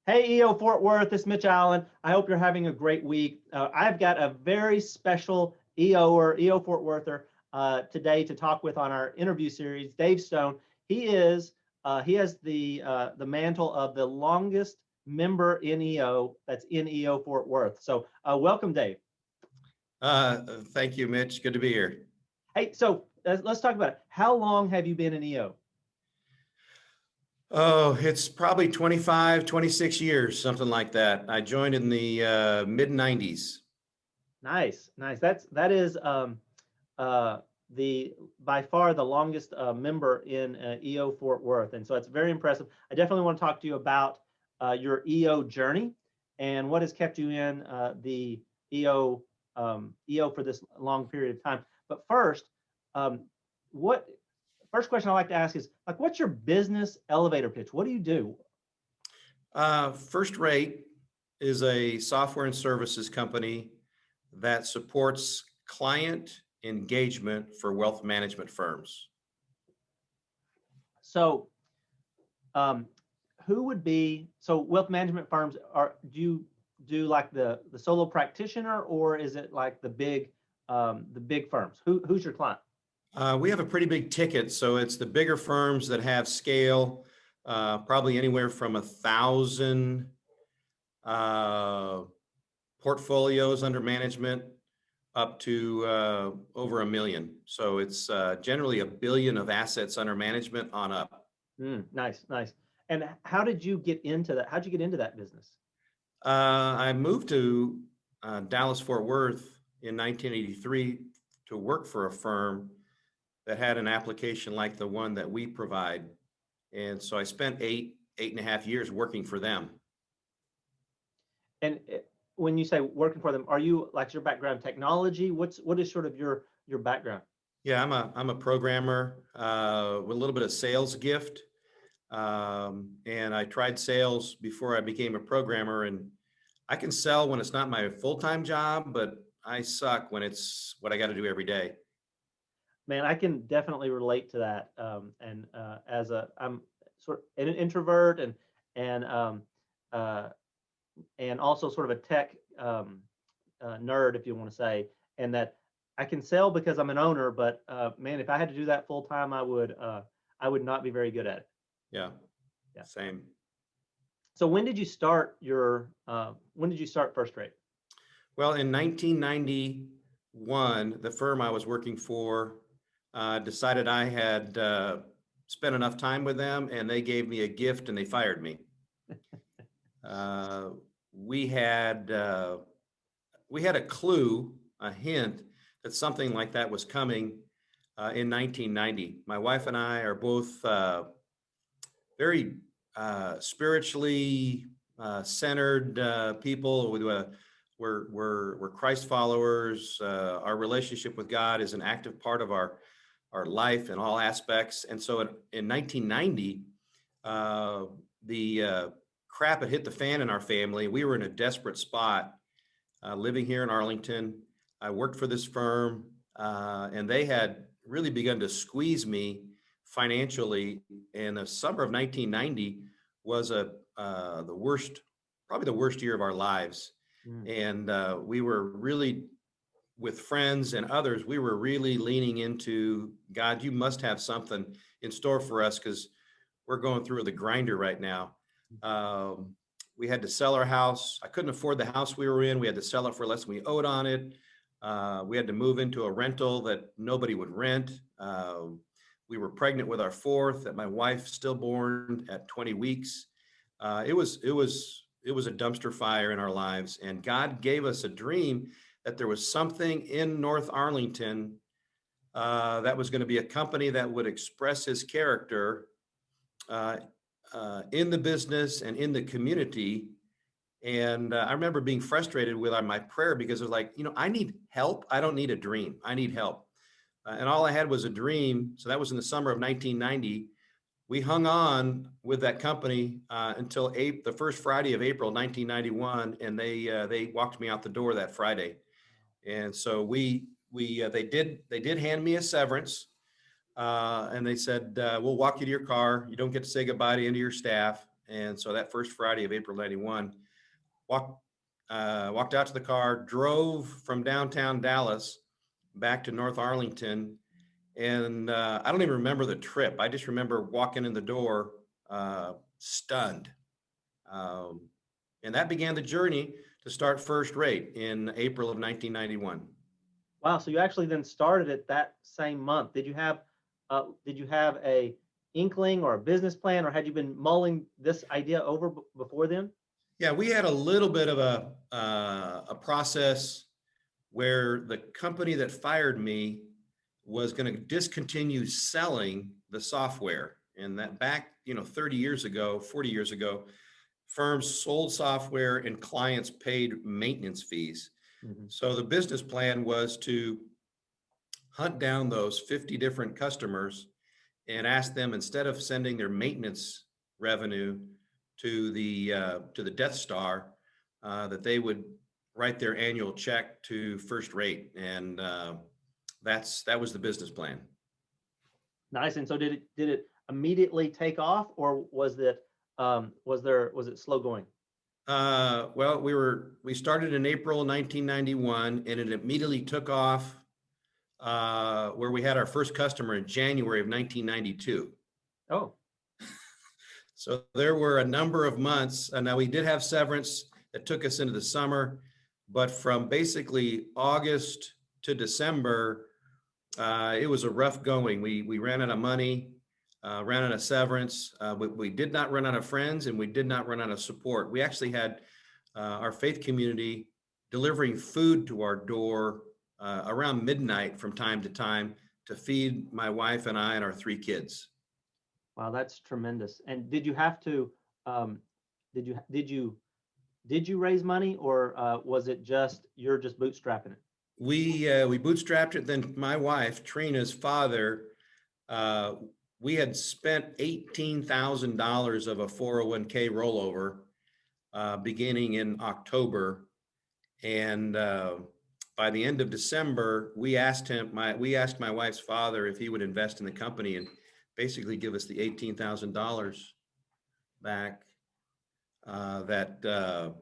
Hey, EO Fort Worth, it's Mitch Allen. I hope you're having a great week. I've got a very special EO Fort Worther today to talk with on our interview series, Dave Stone. He has the mantle of the longest member in EO that's in EO Fort Worth. So welcome, Dave. Thank you, Mitch. Good to be here. Hey, so let's talk about it. How long have you been in EO? Oh, it's probably 25, 26 years, something like that. I joined in the mid 90s. Nice, nice. That is the by far the longest member in EO Fort Worth, and so it's very impressive. I definitely want to talk to you about your EO journey and what has kept you in the EO for this long period of time. But first, um, what first question I like to ask is like, what's your business elevator pitch? What do you do? First Rate is a software and services company that supports client engagement for wealth management firms. So, um, who would be so wealth management firms are do you do like the solo practitioner, or is it like the big firms? Who's your client? We have a pretty big ticket, so it's the bigger firms that have scale, probably anywhere from 1,000 uh, portfolios under management up to over 1 million. So it's generally 1 billion of assets under management on up. Nice, nice. And how did you get into that? How'd you get into that business? I moved to Dallas Fort Worth in 1983 to work for a firm that had an application like the one that we provide. And so I spent 8.5 years working for them. And when you say working for them, are you like your background technology? What is sort of your background? Yeah, I'm a programmer with a little bit of sales gift. And I tried sales before I became a programmer, and I can sell when it's not my full-time job, but I suck when it's what I got to do every day. Man, I can definitely relate to that. And I'm sort of an introvert and um, uh, and also sort of a tech nerd, if you want to say, and that I can sell because I'm an owner. But man, if I had to do that full time, I would not be very good at it. Yeah, Yeah. same. So when did you start when did you start First Rate? Well, in 1991, the firm I was working for decided I had spent enough time with them, and they gave me a gift and they fired me. Uh, we had we had a clue, a hint that something like that was coming in 1990. My wife and I are both very spiritually centered people. We're Christ followers. Our relationship with God is an active part of our life in all aspects. And so in 1990, the crap had hit the fan in our family. We were in a desperate spot living here in Arlington. I worked for this firm, and they had really begun to squeeze me financially. And the summer of 1990 was the worst, probably the worst year of our lives. Mm. And we were really, with friends and others, we were really leaning into God. You must have something in store for us because we're going through the grinder right now. Um, we had to sell our house. I couldn't afford the house we were in. We had to sell it for less than we owed on it. We had to move into a rental that nobody would rent. We were pregnant with our fourth, that my wife stillborn at 20 weeks. It was a dumpster fire in our lives, and God gave us a dream that there was something in North Arlington that was going to be a company that would express His character uh, in the business and in the community. And I remember being frustrated with my prayer because it was like, I need help. I don't need a dream. I need help. And all I had was a dream. So that was in the summer of 1990. We hung on with that company until the first Friday of April 1991, and they walked me out the door that Friday. And so they did hand me a severance, and they said, we'll walk you to your car. You don't get to say goodbye to any of your staff. And so that first Friday of April 91, walked, walked out to the car, drove from downtown Dallas back to North Arlington. And I don't even remember the trip. I just remember walking in the door, stunned. Um, and that began the journey to start First Rate in April of 1991. Wow. So you actually then started it that same month. Did you have a inkling or a business plan, or had you been mulling this idea over before then? Yeah, we had a little bit of a process where the company that fired me was going to discontinue selling the software. And that back, 30 years ago, 40 years ago, firms sold software and clients paid maintenance fees. Mhm. So the business plan was to hunt down those 50 different customers and ask them, instead of sending their maintenance revenue to the Death Star, that they would write their annual check to First Rate, and that was the business plan. Nice. And so did it immediately take off, or was it slow going? Well, we started in April 1991, and it immediately took off, where we had our first customer in January of 1992. Oh, So there were a number of months. Now we did have severance that took us into the summer, but from basically August to December, it was a rough going. We ran out of money, ran out of severance. We did not run out of friends, and we did not run out of support. We actually had our faith community delivering food to our door around midnight from time to time to feed my wife and I and our three kids. wow, that's tremendous. And did you have to, um, did you raise money, or was it just you're just bootstrapping it? We bootstrapped it. Then my wife, Trina's father, uh, we had spent $18,000 of a 401k rollover beginning in October, and by the end of December, we asked my wife's father if he would invest in the company and basically give us the $18,000 back, that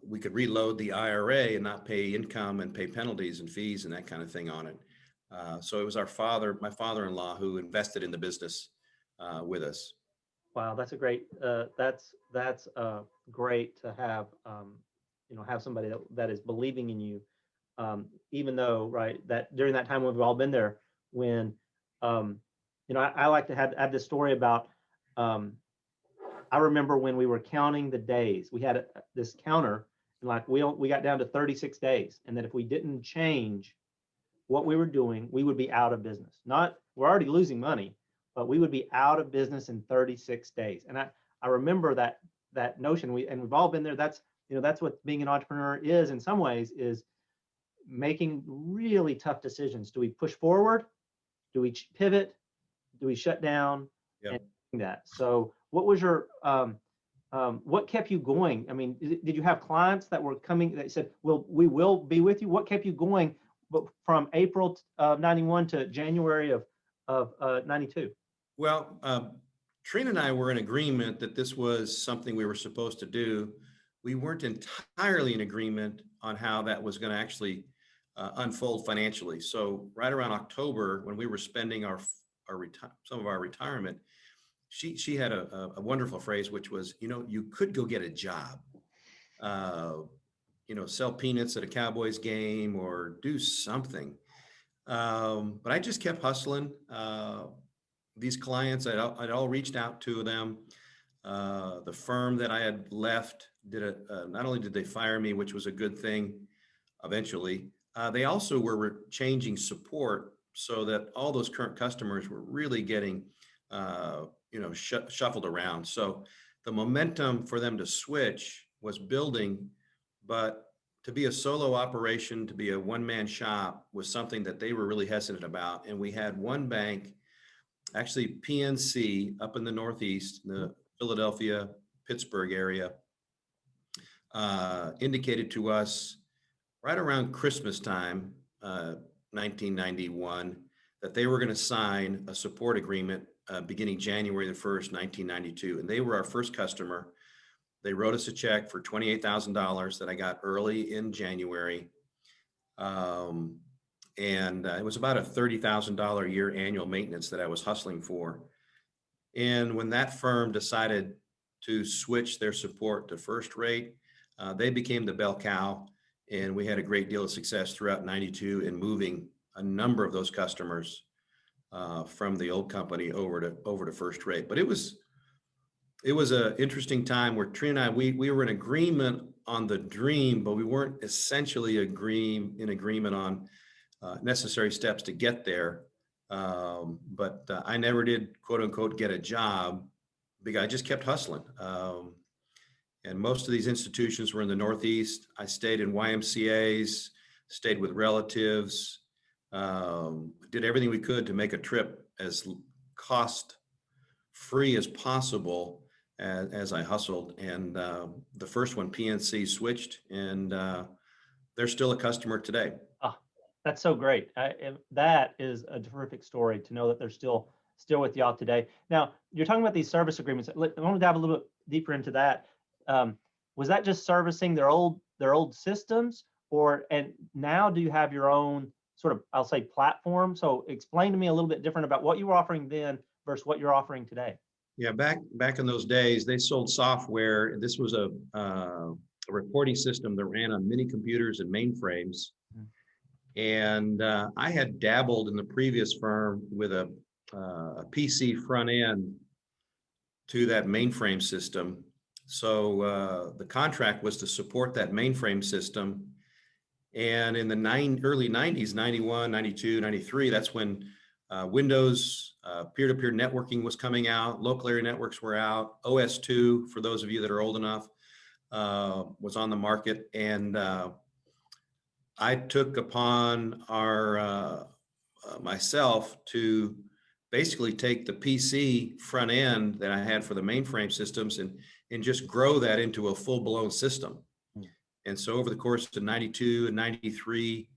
we could reload the IRA and not pay income and pay penalties and fees and that kind of thing on it. So it was my father-in-law, who invested in the business with us. Wow, that's a great. That's great to have. Have somebody that is believing in you, even though, right, that during that time we've all been there when, um, I like to have this story about. Um, I remember when we were counting the days. We had this counter, and like we got down to 36 days, and that if we didn't change what we were doing, we would be out of business. Not we're already losing money, but we would be out of business in 36 days. And I remember that notion. We've all been there. That's what being an entrepreneur is in some ways, is making really tough decisions. Do we push forward? Do we pivot? Do we shut down? Yep. And that. So what was your what kept you going? I mean, did you have clients that were coming that said, "Well, we will be with you"? What kept you going, but from April of 91 to January of 92? Well, Trina and I were in agreement that this was something we were supposed to do. We weren't entirely in agreement on how that was going to actually unfold financially. So right around October, when we were spending some of our retirement, she had a wonderful phrase, which was, you could go get a job, uh, sell peanuts at a Cowboys game or do something. But I just kept hustling. These clients, I'd all reached out to them. The firm that I had left not only did they fire me, which was a good thing eventually, they also were changing support so that all those current customers were really getting, shuffled around. So the momentum for them to switch was building, but to be a solo operation, to be a one-man shop, was something that they were really hesitant about. And we had one bank, actually PNC, up in the Northeast, the Philadelphia, Pittsburgh area, indicated to us right around Christmas time, 1991, that they were going to sign a support agreement beginning January the 1st, 1992. And they were our first customer. They wrote us a check for $28,000 that I got early in January. And it was about a $30,000 a year annual maintenance that I was hustling for. And when that firm decided to switch their support to First Rate, they became the bell cow. And we had a great deal of success throughout 92 in moving a number of those customers from the old company over to First Rate. But it was an interesting time where Trina and I, we were in agreement on the dream, but we weren't essentially in agreement on necessary steps to get there. But I never did, quote unquote, get a job because I just kept hustling. And most of these institutions were in the Northeast. I stayed in YMCAs, stayed with relatives, did everything we could to make a trip as cost free as possible as I hustled. And the first one, PNC, switched, and they're still a customer today. Oh, that's so great. That is a terrific story to know that they're still with y'all today. Now, you're talking about these service agreements. I want to dive a little bit deeper into that. Was that just servicing their old systems, and now do you have your own sort of, I'll say, platform? So explain to me a little bit different about what you were offering then versus what you're offering today. Yeah, back in those days, they sold software. This was a reporting system that ran on mini computers and mainframes. And I had dabbled in the previous firm with a PC front end to that mainframe system. So the contract was to support that mainframe system. And in the early 90s, 91, 92, 93, that's when Windows peer-to-peer networking was coming out. Local area networks were out. OS2, for those of you that are old enough, was on the market. And I took upon myself to basically take the PC front end that I had for the mainframe systems and just grow that into a full-blown system. And so over the course of 92 and 93,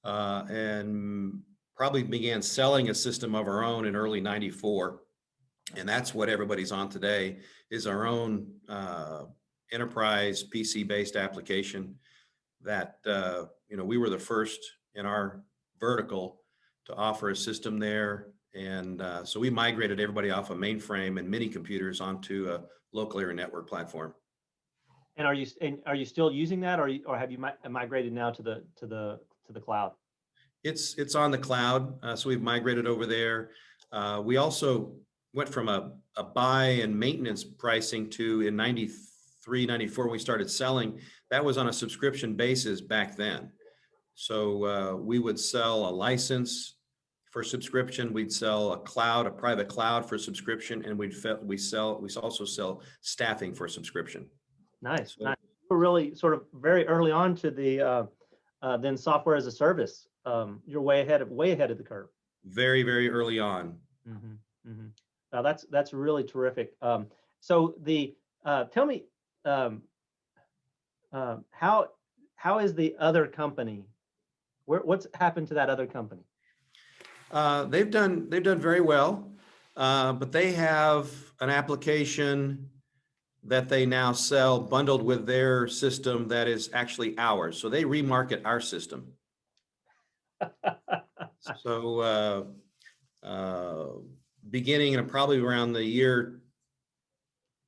and probably began selling a system of our own in early 94. And that's what everybody's on today, is our own enterprise PC-based application that, we were the first in our vertical to offer a system there. And so we migrated everybody off a mainframe and mini computers onto a local area network platform. And are you still using that, or have you migrated now to the cloud? It's on the cloud, so we've migrated over there. We also went from a buy and maintenance pricing to, in 93, 94, when we started selling, that was on a subscription basis back then. So we would sell a license for subscription. We'd sell a private cloud for subscription, and we also sell staffing for subscription. Nice. So, nice. We're really sort of very early on to the then software as a service. You're way ahead of the curve. Very, very early on. Mm-hmm, mm-hmm. That's really terrific. So tell me, how is the other company? What's happened to that other company? They've done very well, but they have an application that they now sell bundled with their system that is actually ours. So they remarket our system. So beginning in probably around the year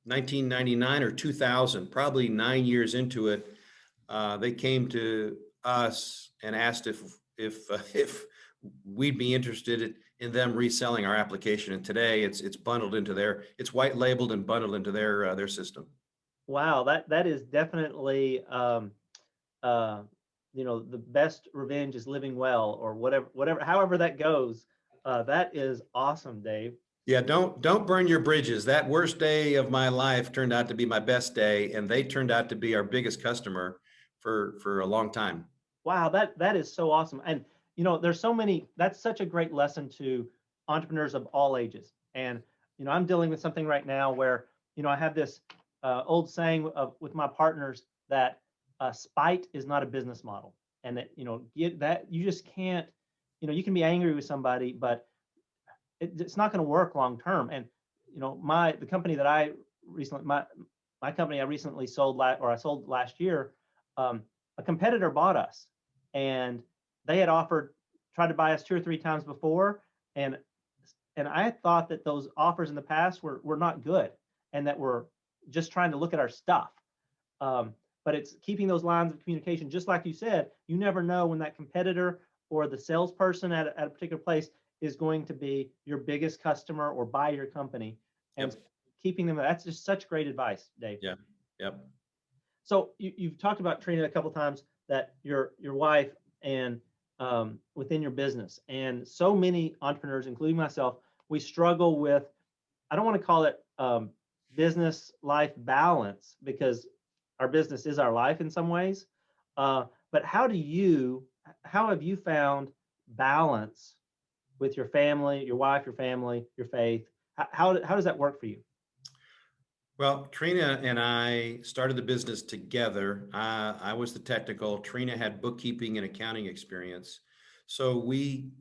1999 or 2000, probably 9 years into it, they came to us and asked if we'd be interested in them reselling our application. And today it's bundled into it's white labeled and bundled into their system. Wow, that is definitely the best revenge is living well, or whatever, however that goes. That is awesome, Dave. Yeah, don't burn your bridges. That worst day of my life turned out to be my best day, and they turned out to be our biggest customer for a long time. Wow, that is so awesome. And there's so many, that's such a great lesson to entrepreneurs of all ages. And I'm dealing with something right now where I have this old saying with my partners that spite is not a business model, and that you just can't you can be angry with somebody, but it's not going to work long term. And the company that I recently my company I recently sold I sold last year, a competitor bought us, and they had tried to buy us 2 or 3 times before, and I thought that those offers in the past were not good, and that we're just trying to look at our stuff. Um, but it's keeping those lines of communication, just like you said. You never know when that competitor or the salesperson at a particular place is going to be your biggest customer or buy your company, and Yep. keeping them. That's just such great advice, Dave. Yeah. Yep. So you've talked about Trina a couple times, that your wife and within your business, and so many entrepreneurs, including myself, we struggle with, I don't want to call it business life balance, because our business is our life in some ways. But how have you found balance with your family, your wife, your family, your faith? How does that work for you? Well, Trina and I started the business together. I was the technical. Trina had bookkeeping and accounting experience. So we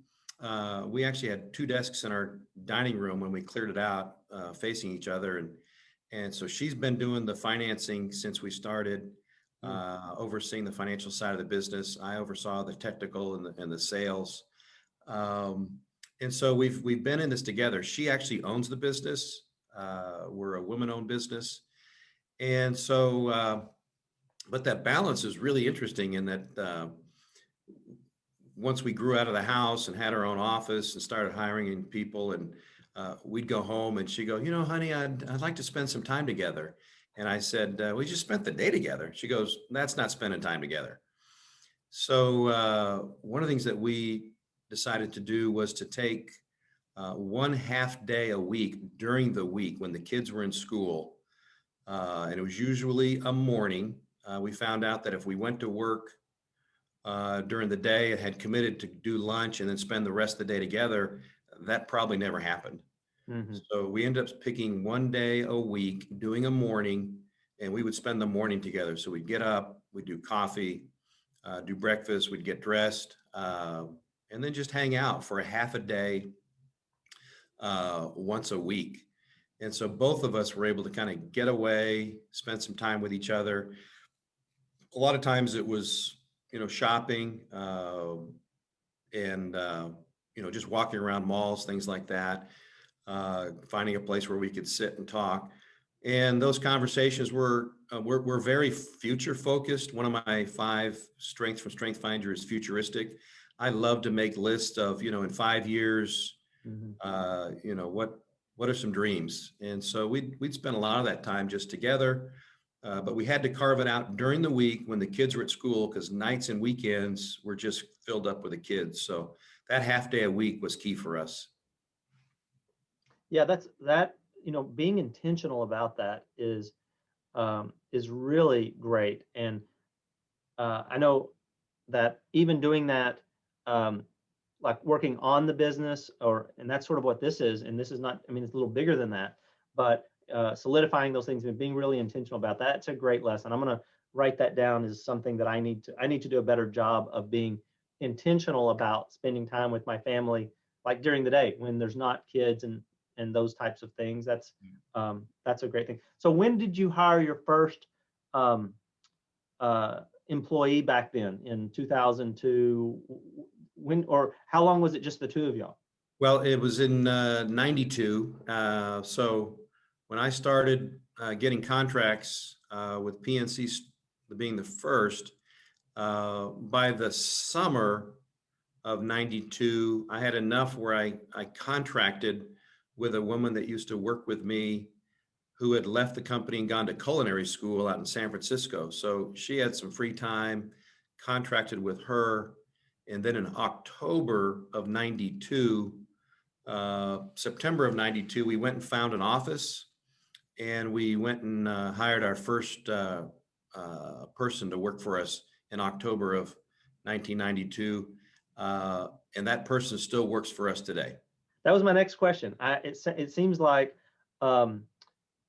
actually had two desks in our dining room when we cleared it out, facing each other, and so she's been doing the financing since we started, Mm. overseeing the financial side of the business. I oversaw the technical and the sales. Um, and so we've been in this together. She actually owns the business. We're a woman-owned business, and so but that balance is really interesting in that once we grew out of the house and had our own office and started hiring in people, and we'd go home and she'd go, honey, I'd like to spend some time together. And I said, we just spent the day together. She goes, that's not spending time together. So one of the things that we decided to do was to take 1/2 day a week during the week when the kids were in school, and it was usually a morning. We found out that if we went to work during the day and had committed to do lunch and then spend the rest of the day together, that probably never happened. Hmm. So we ended up picking 1 day a week, doing a morning, and we would spend the morning together. So we'd get up, we'd do coffee, do breakfast, we'd get dressed, and then just hang out for a half a day once a week. And so both of us were able to kind of get away, spend some time with each other. A lot of times it was, shopping, and just walking around malls, things like that, finding a place where we could sit and talk. And those conversations were very future focused. One of my 5 strengths from Strength Finder is futuristic. I love to make lists of, in 5 years, Hmm. what are some dreams? And so we'd spend a lot of that time just together. But we had to carve it out during the week when the kids were at school, because nights and weekends were just filled up with the kids. So that half day a week was key for us. Yeah, being intentional about that is really great. And I know that even doing that, um, like working on the business, and that's sort of what this is. And this is not, I mean, it's a little bigger than that, but solidifying those things and being really intentional about that, it's a great lesson. I'm going to write that down as something that I need to do a better job of being intentional about spending time with my family, like during the day when there's not kids and those types of things. That's a great thing. So when did you hire your first um, employee back then in 2002? When, or how long was it just the two of y'all? Well, it was in 92. So when I started getting contracts with PNC being the first, by the summer of 92, I had enough where I contracted with a woman that used to work with me who had left the company and gone to culinary school out in San Francisco. So she had some free time, contracted with her. And then in October of 92, September of 92, we went and found an office, and we went and hired our first person to work for us in October of 1992. And that person still works for us today. That was my next question. It seems like um,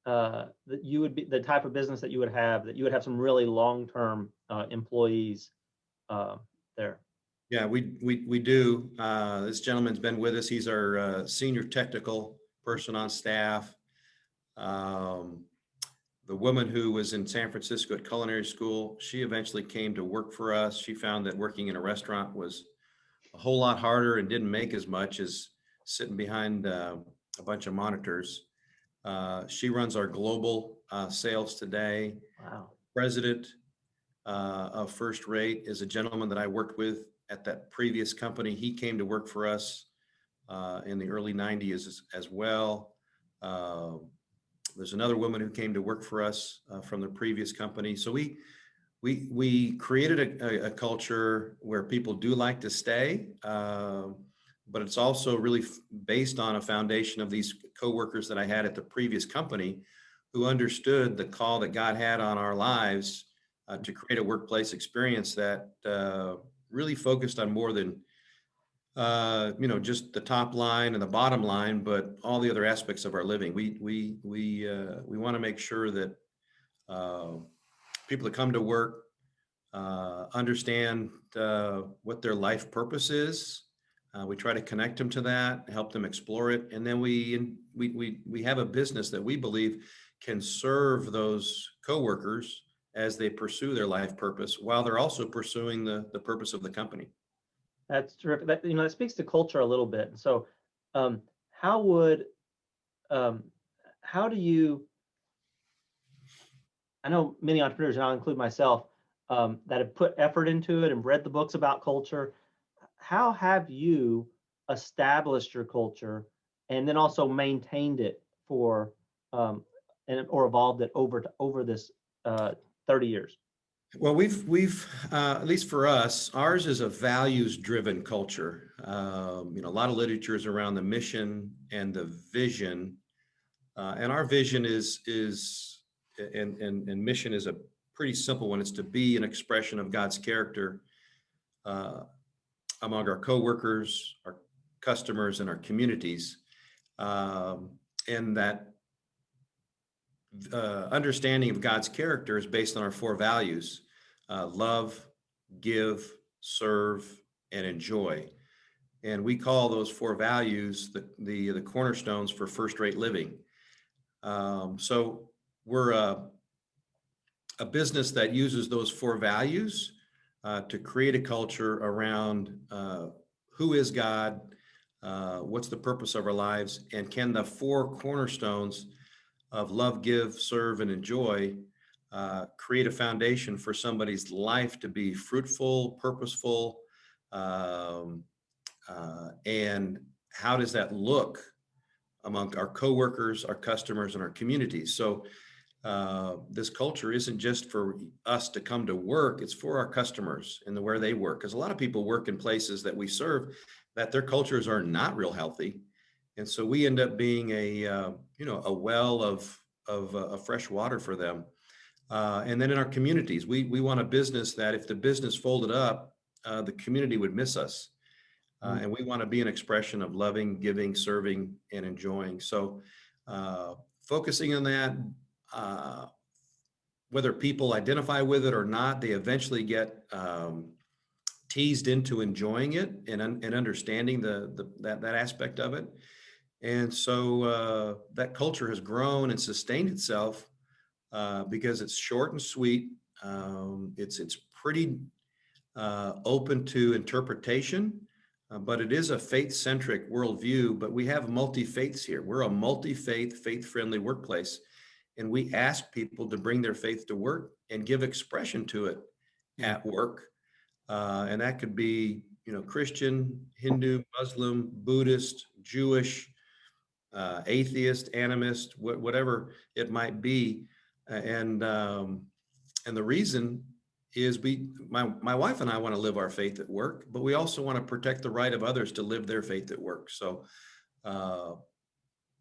that you would be the type of business that you would have some really long-term employees uh, there. Yeah, we do. This gentleman's been with us. He's our senior technical person on staff. Um, the woman who was in San Francisco at culinary school, she eventually came to work for us. She found that working in a restaurant was a whole lot harder and didn't make as much as sitting behind a bunch of monitors. She runs our global sales today. Wow. President of First Rate is a gentleman that I worked with at that previous company. He came to work for us in the early 90s as well. Uh, there's another woman who came to work for us from the previous company. So we created a culture where people do like to stay, but it's also really based on a foundation of these coworkers that I had at the previous company who understood the call that God had on our lives to create a workplace experience that really focused on more than just the top line and the bottom line, but all the other aspects of our living. We want to make sure that uh, people that come to work understand what their life purpose is. We try to connect them to that, help them explore it, and then we have a business that we believe can serve those coworkers as they pursue their life purpose while they're also pursuing the purpose of the company. That's terrific. That speaks to culture a little bit. And so, um, how would um, how do you? I know many entrepreneurs, and I'll include myself, that have put effort into it and read the books about culture. How have you established your culture and then also maintained it for and or evolved it over this 30 years? Well, we've at least for us, ours is a values-driven culture. A lot of literature is around the mission and the vision, and our vision is and mission is a pretty simple one. It's to be an expression of God's character uh, among our coworkers, our customers, and our communities. Um, and that understanding of God's character is based on our four values: love, give, serve, and enjoy. And we call those four values the cornerstones for first rate living. So we're a business that uses those four values to create a culture around who is God, what's the purpose of our lives, and can the four cornerstones of love, give, serve, and enjoy create a foundation for somebody's life to be fruitful, purposeful, um, and how does that look among our coworkers, our customers, and our communities? So this culture isn't just for us to come to work, it's for our customers and where they work. Because a lot of people work in places that we serve that their cultures are not real healthy. And so we end up being a well of fresh water for them. And then in our communities, we want a business that if the business folded up, the community would miss us. Mm. And we want to be an expression of loving, giving, serving, and enjoying. So focusing on that, uh, whether people identify with it or not, they eventually get teased into enjoying it and understanding that aspect of it. And so that culture has grown and sustained itself because it's short and sweet. It's pretty open to interpretation, but it is a faith-centric worldview. But we have multi-faiths here. We're a multi-faith, faith-friendly workplace, and we ask people to bring their faith to work and give expression to it at work. And that could be, Christian, Hindu, Muslim, Buddhist, Jewish, atheist, animist, whatever it might be. And the reason is my wife and I want to live our faith at work, but we also want to protect the right of others to live their faith at work. So uh,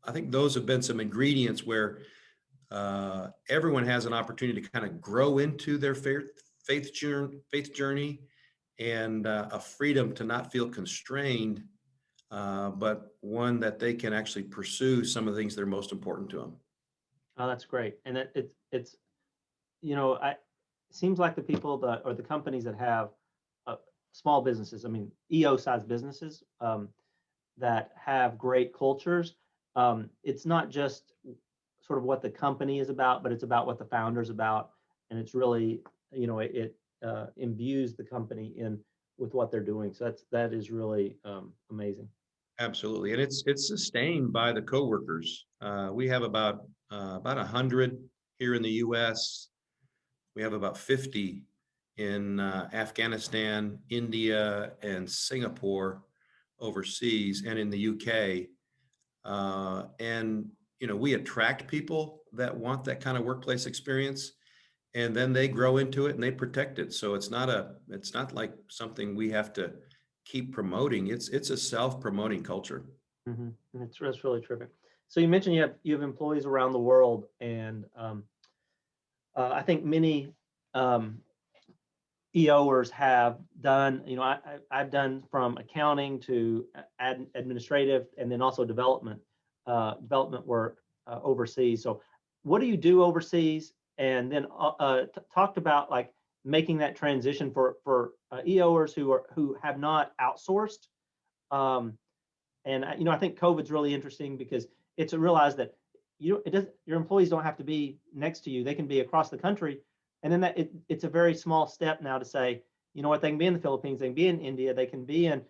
I think those have been some ingredients where everyone has an opportunity to kind of grow into their faith journey and a freedom to not feel constrained, but one that they can actually pursue some of the things that are most important to them. Oh, that's great. And I it seems like the people that or the companies that have small businesses, I mean, EO sized businesses that have great cultures. It's not just sort of what the company is about, but it's about what the founder's about. And it's really, it imbues the company in with what they're doing. So that is really amazing. Absolutely, and it's sustained by the coworkers. We have about 100 here in the U.S. We have about 50 in Afghanistan, India, and Singapore overseas, and in the UK. And we attract people that want that kind of workplace experience, and then they grow into it and they protect it. So it's not like something we have to keep promoting. It's a self-promoting culture. And that's really terrific. So you mentioned you have employees around the world, and I think many EOers have done. I've done from accounting to administrative, and then also development work overseas. So, what do you do overseas? And then talked about like making that transition for EOers who have not outsourced. And I think COVID's really interesting because it's to realize that your employees don't have to be next to you; they can be across the country. And then it's a very small step now to say, you know what, they can be in the Philippines, they can be in India, they can be in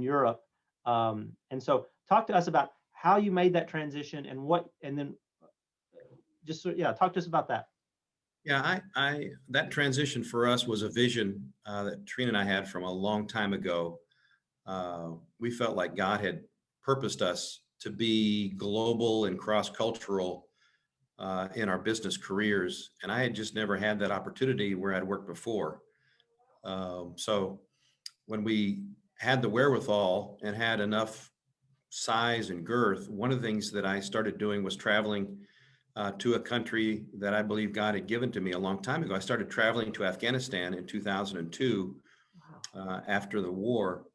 Europe. And so, talk to us about how you made that transition and then talk to us about that. Yeah, I that transition for us was a vision that Trina and I had from a long time ago. We felt like God had purposed us to be global and cross-cultural in our business careers, and I had just never had that opportunity where I'd worked before. So when we had the wherewithal and had enough size and girth, one of the things that I started doing was traveling to a country that I believe God had given to me a long time ago. I started traveling to Afghanistan in 2002 after the war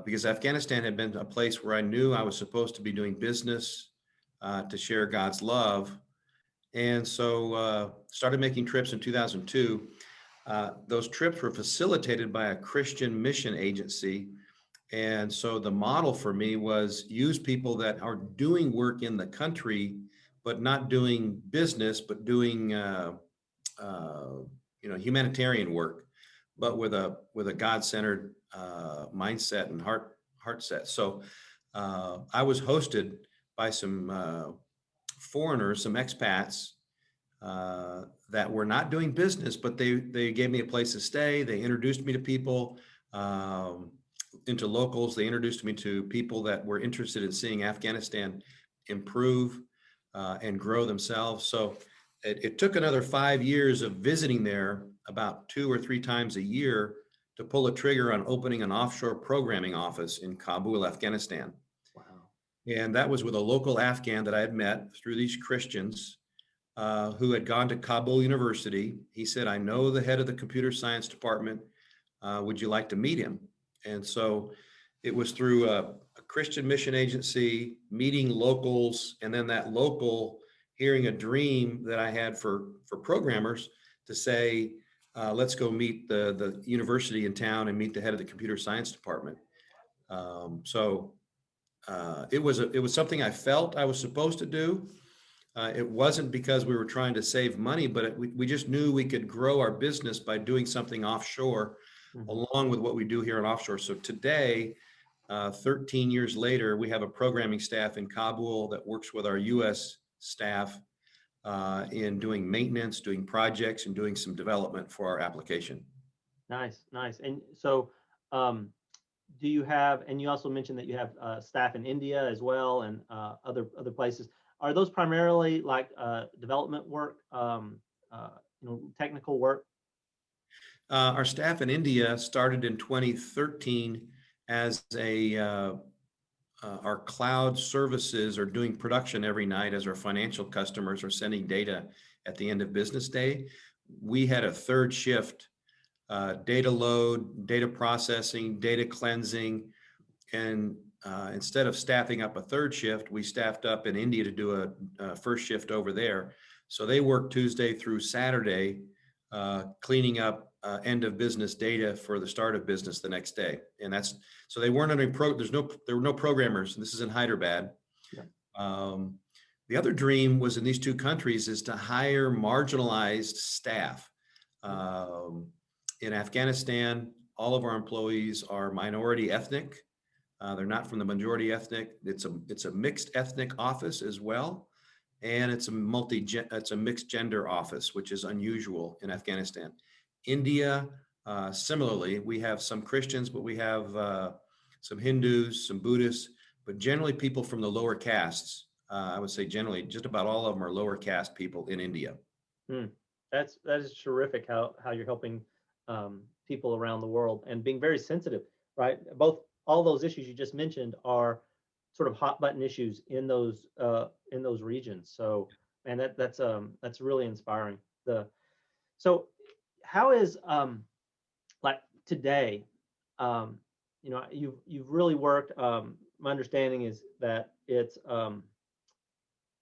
because Afghanistan had been a place where I knew I was supposed to be doing business to share God's love. And so started making trips in 2002. Those trips were facilitated by a Christian mission agency. And so the model for me was use people that are doing work in the country, but not doing business, but doing humanitarian work, but with a God-centered mindset and heart set. So I was hosted by some foreigners, some expats that were not doing business, but they gave me a place to stay. They introduced me to people, into locals. They introduced me to people that were interested in seeing Afghanistan improve and grow themselves. So it took another 5 years of visiting there about 2 or 3 times a year to pull a trigger on opening an offshore programming office in Kabul, Afghanistan. Wow. And that was with a local Afghan that I had met through these Christians who had gone to Kabul University. He said, I know the head of the computer science department. Would you like to meet him? And so it was through a Christian mission agency, meeting locals, and then that local hearing a dream that I had for programmers to say, let's go meet the university in town and meet the head of the computer science department. So it was something I felt I was supposed to do. It wasn't because we were trying to save money, but we just knew we could grow our business by doing something offshore, along with what we do here in offshore. So today, 13 years later, we have a programming staff in Kabul that works with our U.S. staff in doing maintenance, doing projects, and doing some development for our application. Nice. And so, do you have? And you also mentioned that you have staff in India as well, and other places. Are those primarily like development work, technical work? Our staff in India started in 2013 as our cloud services are doing production every night as our financial customers are sending data at the end of business day. We had a third shift, data load, data processing, data cleansing, and instead of staffing up a third shift, we staffed up in India to do a first shift over there. So they work Tuesday through Saturday, cleaning up end of business data for the start of business the next day. And that's, so they weren't any there were no programmers. This is in Hyderabad. Yeah. The other dream was in these two countries is to hire marginalized staff. In Afghanistan, all of our employees are minority ethnic. They're not from the majority ethnic. It's a mixed ethnic office as well. And it's a mixed gender office, which is unusual in Afghanistan. India, similarly, we have some Christians, but we have some Hindus, some Buddhists, but generally people from the lower castes. I would say generally, just about all of them are lower caste people in India. That is terrific how you're helping people around the world and being very sensitive, right? All those issues you just mentioned are sort of hot button issues in those regions. So, and that's really inspiring. So how is like today, you've really worked. My understanding is that it's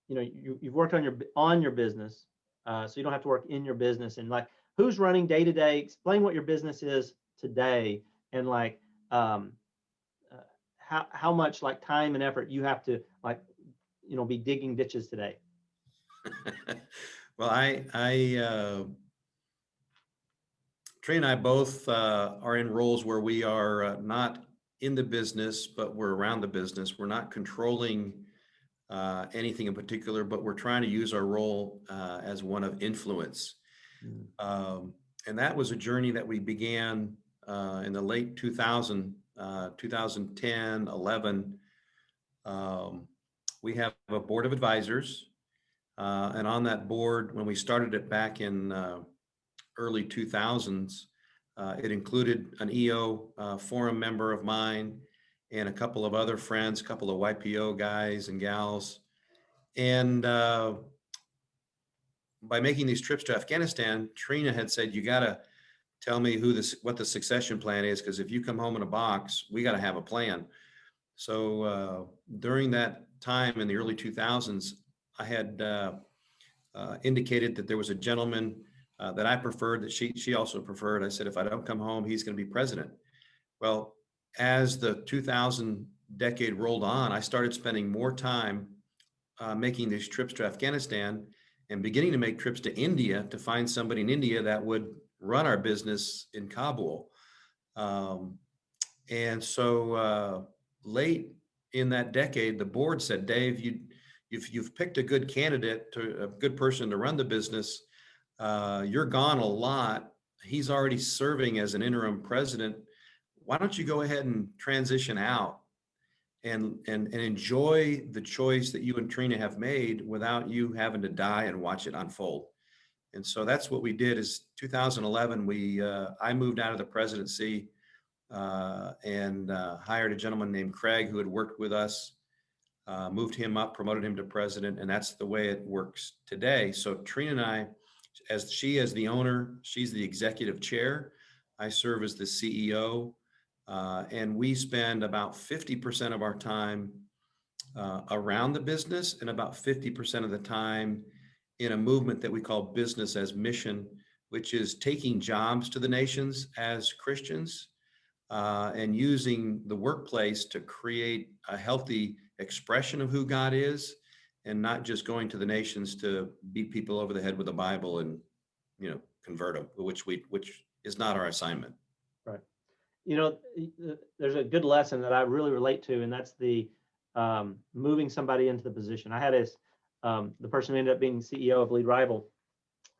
you've worked on your business, so you don't have to work in your business. And like, who's running day to day? Explain what your business is today, and like how much like time and effort you have to like be digging ditches today. Well, Trina and I both are in roles where we are not in the business, but we're around the business. We're not controlling anything in particular, but we're trying to use our role as one of influence. And that was a journey that we began in the late 2010, 11. We have a board of advisors. And on that board, when we started it back in early 2000s, it included an EO forum member of mine and a couple of other friends, a couple of YPO guys and gals. And by making these trips to Afghanistan, Trina had said, you got to tell me what the succession plan is, because if you come home in a box, we got to have a plan. So during that time in the early 2000s, I had indicated that there was a gentleman that I preferred, that she also preferred. I said, if I don't come home, he's going to be president. Well, as the 2000 decade rolled on, I started spending more time making these trips to Afghanistan and beginning to make trips to India to find somebody in India that would run our business in Kabul. And so late in that decade, the board said, Dave, you've picked a good candidate, a good person to run the business. You're gone a lot. He's already serving as an interim president. Why don't you go ahead and transition out and enjoy the choice that you and Trina have made without you having to die and watch it unfold. And so that's what we did. Is 2011, I moved out of the presidency and hired a gentleman named Craig who had worked with us, moved him up, promoted him to president, and that's the way it works today. So Trina and I, as the owner, she's the executive chair. I serve as the CEO, and we spend about 50% of our time around the business and about 50% of the time in a movement that we call Business as Mission, which is taking jobs to the nations as Christians and using the workplace to create a healthy expression of who God is, and not just going to the nations to beat people over the head with the Bible and, convert them, which is not our assignment. Right. There's a good lesson that I really relate to, and that's the moving somebody into the position. I had the person who ended up being CEO of Lead Rival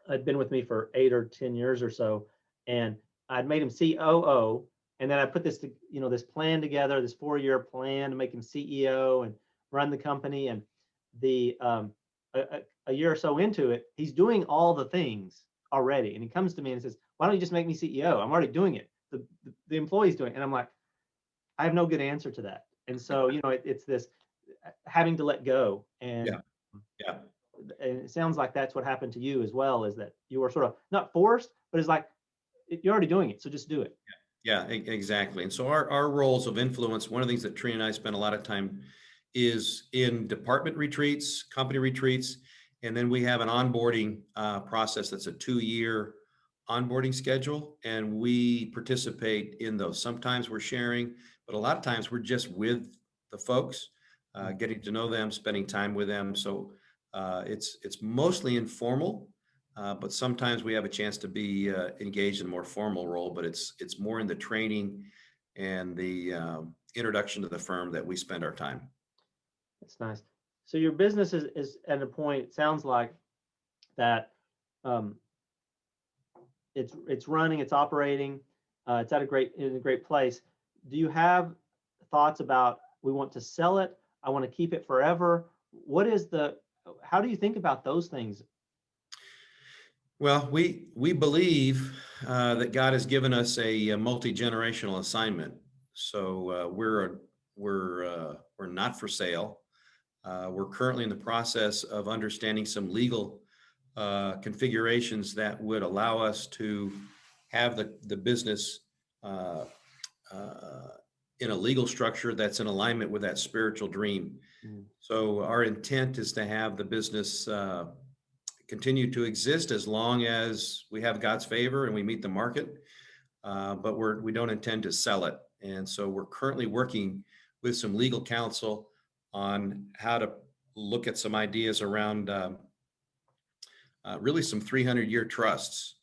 had been with me for 8 or 10 years or so, and I'd made him COO, and then I put this this plan together, this 4-year plan to make him CEO and run the company. And a year or so into it, he's doing all the things already, and he comes to me and says, "Why don't you just make me CEO? I'm already doing it. The employee's doing it." And I'm like, I have no good answer to that. And so it's this having to let go. And yeah. And it sounds like that's what happened to you as well, is that you were sort of not forced, but it's like you're already doing it, so just do it. Yeah, exactly. And so our roles of influence, one of the things that Trina and I spend a lot of time is in department retreats, company retreats, and then we have an onboarding process that's a 2-year onboarding schedule, and we participate in those. Sometimes we're sharing, but a lot of times we're just with the folks, getting to know them, spending time with them. So it's mostly informal, but sometimes we have a chance to be engaged in a more formal role. But it's more in the training and the introduction to the firm that we spend our time. That's nice. So your business is at a point, it sounds like, that um, it's running, it's operating, it's in a great place. Do you have thoughts about, we want to sell it, I want to keep it forever? How do you think about those things? Well, we believe that God has given us a multi-generational assignment. So we're not for sale. We're currently in the process of understanding some legal configurations that would allow us to have the business uh, uh, in a legal structure that's in alignment with that spiritual dream. Mm. So our intent is to have the business continue to exist as long as we have God's favor and we meet the market. But we don't intend to sell it. And so we're currently working with some legal counsel on how to look at some ideas around really some 300-year trusts.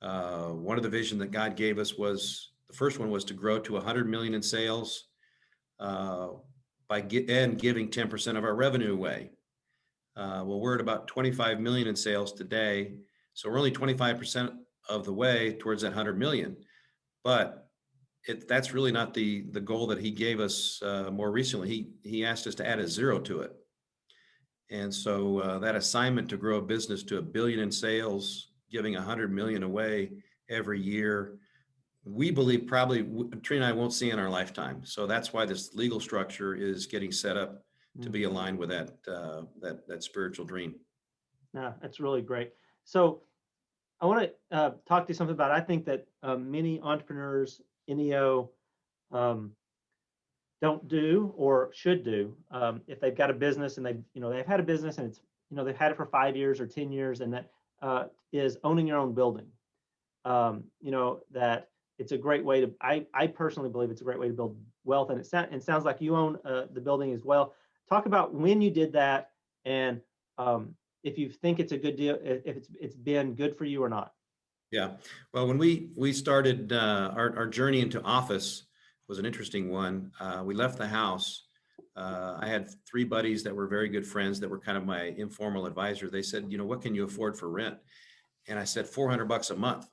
One of the vision that God gave us was, the first one was to grow to 100 million in sales and giving 10% of our revenue away. Well, we're at about 25 million in sales today. So we're only 25% of the way towards that 100 million. But that's really not the goal that he gave us more recently. He asked us to add a zero to it. And so that assignment to grow a business to $1 billion in sales, giving 100 million away every year, we believe probably Trina and I won't see in our lifetime. So that's why this legal structure is getting set up to be aligned with that spiritual dream. Yeah, that's really great. So I want to talk to you something about, I think that many entrepreneurs in EO don't do or should do, if they've got a business and they've had a business and they've had it for 5 years or 10 years, and that is owning your own building. That it's a great way to, I personally believe it's a great way to build wealth, and it sounds like you own the building as well. Talk about when you did that, and if you think it's a good deal, if it's been good for you or not. Yeah. Well, when we started our journey into office was an interesting one. We left the house. I had 3 buddies that were very good friends that were kind of my informal advisor. They said, what can you afford for rent? And I said, $400 a month,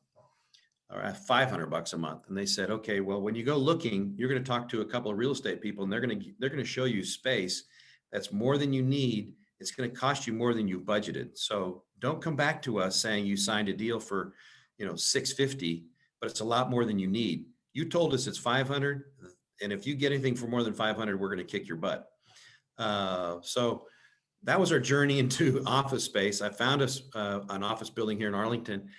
or $500 a month. And they said, okay, well, when you go looking, you're going to talk to a couple of real estate people, and they're going to show you space that's more than you need. It's going to cost you more than you budgeted. So don't come back to us saying you signed a deal for, $650, but it's a lot more than you need. You told us it's 500, and if you get anything for more than 500, we're going to kick your butt. So that was our journey into office space. I found us an office building here in Arlington.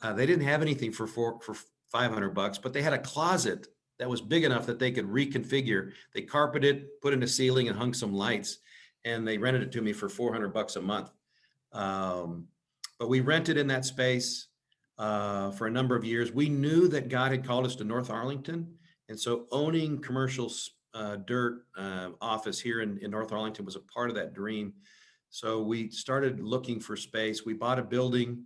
They didn't have anything for $500, but they had a closet that was big enough that they could reconfigure. They carpeted, put in a ceiling, and hung some lights, and they rented it to me for $400 a month. But we rented in that space for a number of years. We knew that God had called us to North Arlington, and so owning commercial dirt office here in North Arlington was a part of that dream. So we started looking for space. We bought a building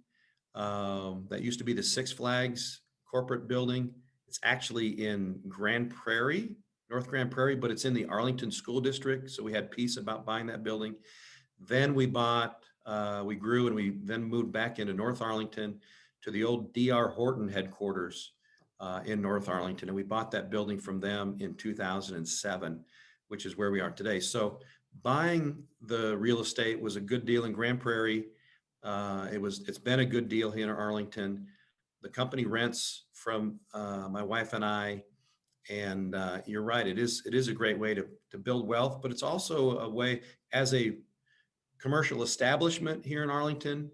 that used to be the Six Flags corporate building. It's actually in North Grand Prairie, but it's in the Arlington School District. So we had peace about buying that building. Then we grew, and we then moved back into North Arlington to the old D.R. Horton headquarters in North Arlington. And we bought that building from them in 2007, which is where we are today. So buying the real estate was a good deal in Grand Prairie. It's been a good deal here in Arlington. The company rents from my wife and I, and you're right. It is a great way to build wealth, but it's also a way, as a commercial establishment here in Arlington,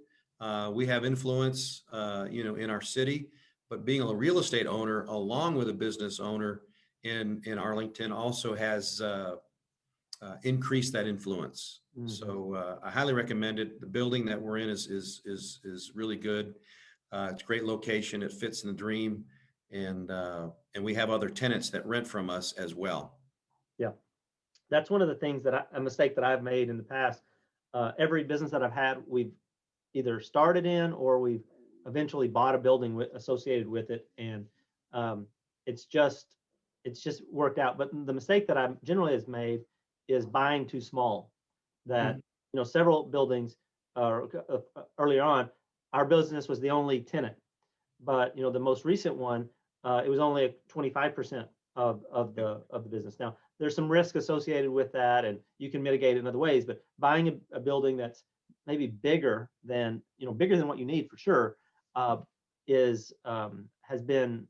we have influence, in our city, but being a real estate owner along with a business owner in Arlington also has increased that influence. Mm-hmm. So I highly recommend it. The building that we're in is really good. It's a great location. It fits in the dream. And we have other tenants that rent from us as well. Yeah. That's one of the things a mistake that I've made in the past. Every business that I've had, we've either started in or we've eventually bought a building associated with it, and um, it's just it's just worked out. But the mistake that I generally has made is buying too small. That Mhm. several buildings earlier on, our business was the only tenant, but the most recent one, it was only 25% of the business. Now there's some risk associated with that, and you can mitigate it in other ways. But buying a building that's maybe bigger than what you need for sure, uh, is has been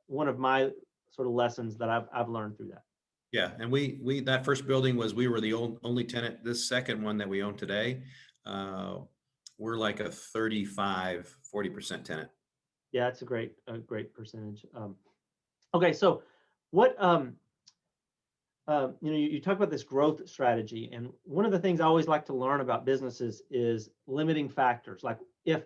one of my sort of lessons that I've learned through that. Yeah, and we that first building was we were the only tenant. This second one that we own today, uh, we're like a 35-40% tenant. Yeah, it's a great percentage. Okay, so what you talk about this growth strategy, and one of the things I always like to learn about businesses is limiting factors. Like if